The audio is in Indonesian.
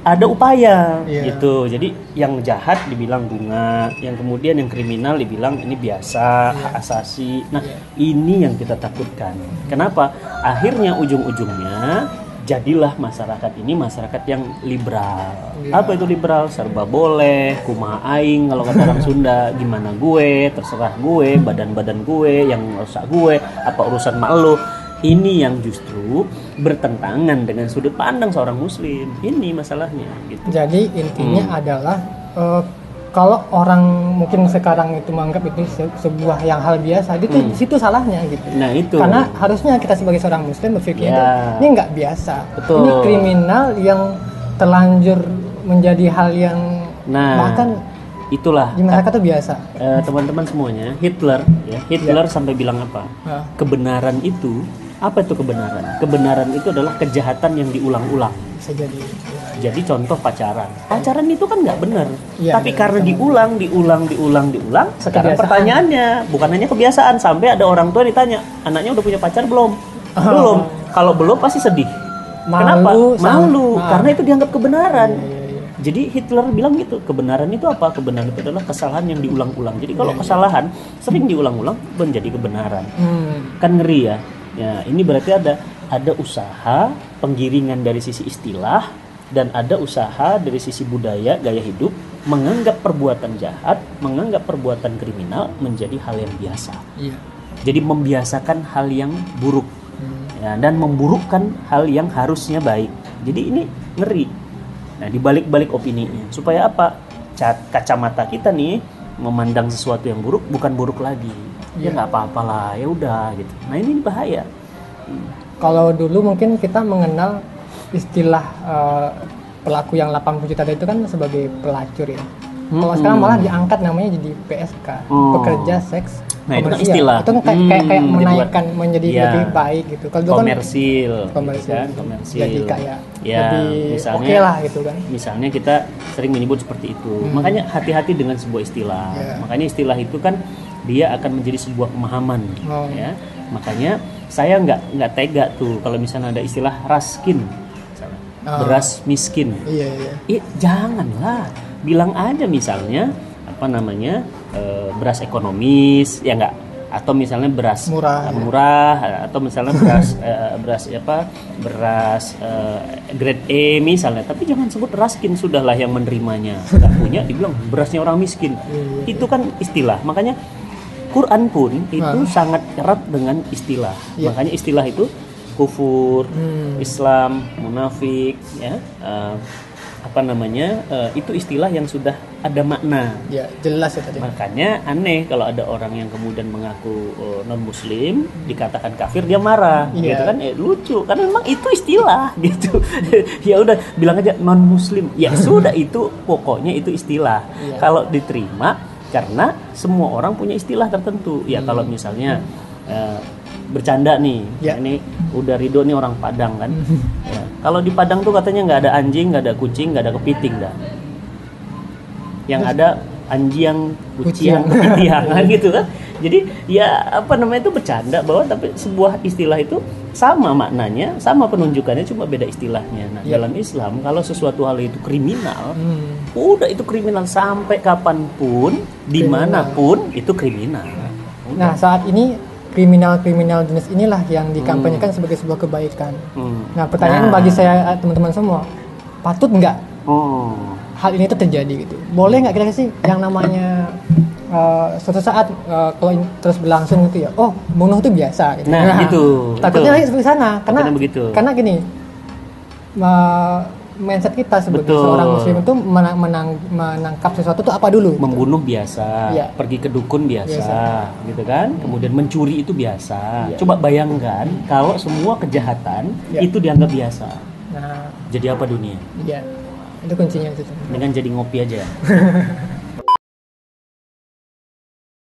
ada upaya Iya. gitu. Jadi yang jahat dibilang bunga, yang kemudian yang kriminal dibilang ini biasa, hak asasi. Nah, ini yang kita takutkan. Kenapa? Akhirnya ujung-ujungnya jadilah masyarakat ini masyarakat yang liberal. Apa itu liberal? Serba boleh, kumaha aing kalau kata orang Sunda, gimana gue, terserah gue, badan-badan gue, yang rusak gue, apa urusan mak lo. Ini yang justru bertentangan dengan sudut pandang seorang muslim. Ini masalahnya gitu. Jadi intinya adalah kalau orang mungkin sekarang itu menganggap itu sebuah yang hal biasa, itu situ salahnya gitu. Nah, itu. Karena harusnya kita sebagai seorang muslim berpikir ini nggak biasa. Betul. Ini kriminal yang terlanjur menjadi hal yang bahkan itulah di masyarakat itu biasa. Teman-teman semuanya, Hitler sampai bilang apa? Kebenaran itu, apa itu kebenaran? Kebenaran itu adalah kejahatan yang diulang-ulang. Bisa jadi. Jadi contoh pacaran itu kan nggak benar, tapi benar, karena diulang. Sekarang Kebiasaan. pertanyaannya bukan hanya kebiasaan, sampai ada orang tua ditanya, anaknya udah punya pacar belum? Belum. Kalau belum pasti sedih. Kenapa? Malu, karena itu dianggap kebenaran. Jadi Hitler bilang gitu, kebenaran itu apa? Kebenaran itu adalah kesalahan yang diulang-ulang. Jadi kalau kesalahan sering diulang-ulang menjadi kebenaran. Kan ngeri ya. Ya, ini berarti ada usaha penggiringan dari sisi istilah dan ada usaha dari sisi budaya, gaya hidup menganggap perbuatan jahat, menganggap perbuatan kriminal menjadi hal yang biasa. Jadi membiasakan hal yang buruk. Ya, dan memburukkan hal yang harusnya baik. Jadi ini ngeri. Nah, dibalik-balik opininya supaya apa? Kacamata kita nih memandang sesuatu yang buruk bukan buruk lagi. Ya nggak apa-apalah, ya udah gitu. Nah, ini bahaya. Kalau dulu mungkin kita mengenal istilah pelaku yang 80 juta itu kan sebagai pelacur ya. Kalau sekarang malah diangkat namanya jadi PSK, pekerja seks Nah, itu kan komersial. istilah. Itu kan kayak menaikkan menjadi lebih baik gitu. Kalau dulu komersil, kan komersil. Jadi kayak lebih misalnya, oke lah gitu kan. Misalnya kita sering menyebut seperti itu. Makanya hati-hati dengan sebuah istilah. Makanya istilah itu kan dia akan menjadi sebuah pemahaman, ya. Makanya saya nggak tega tuh kalau misalnya ada istilah raskin, beras miskin. Janganlah, bilang aja misalnya apa namanya beras ekonomis, ya nggak, atau misalnya beras murah atau misalnya beras grade E misalnya, tapi jangan sebut raskin, sudahlah yang menerimanya nggak punya dibilang berasnya orang miskin. Itu kan istilah. Makanya Quran pun itu sangat erat dengan istilah. Makanya istilah itu kufur, Islam, munafik, ya, itu istilah yang sudah ada makna. Ya, jelas ya tadi. Makanya aneh kalau ada orang yang kemudian mengaku non muslim dikatakan kafir, dia marah, gitu kan? Lucu, karena memang itu istilah gitu. Ya udah bilang aja non muslim. Ya sudah, itu pokoknya itu istilah. Kalau diterima karena semua orang punya istilah tertentu. Ya kalau misalnya bercanda nih, ini udah Ridho nih orang Padang kan. Ya, kalau di Padang tuh katanya nggak ada anjing, nggak ada kucing, nggak ada kepiting dah. Yang ada anjing, kucing, kepiting kan gitu kan. Jadi ya itu bercanda bahwa tapi sebuah istilah itu sama maknanya, sama penunjukannya, cuma beda istilahnya. Nah, dalam Islam kalau sesuatu hal itu kriminal, udah itu kriminal sampai kapanpun, dimanapun itu kriminal. Nah, saat ini kriminal jenis inilah yang dikampanyekan sebagai sebuah kebaikan. Nah, pertanyaan bagi saya teman-teman semua, patut nggak hal ini tuh terjadi gitu? Boleh nggak kira-kira sih yang namanya suatu saat kalau terus berlangsung gitu ya, bunuh itu biasa gitu. Nah, gitu. Takutnya seperti sana, karena gini, mindset kita sebagai seorang muslim itu menangkap sesuatu itu apa dulu? Membunuh biasa, pergi ke dukun biasa. Gitu kan? Kemudian mencuri itu biasa. Coba bayangkan kalau semua kejahatan itu dianggap biasa. Nah, jadi apa dunia? Itu kuncinya itu. Dengan jadi ngopi aja.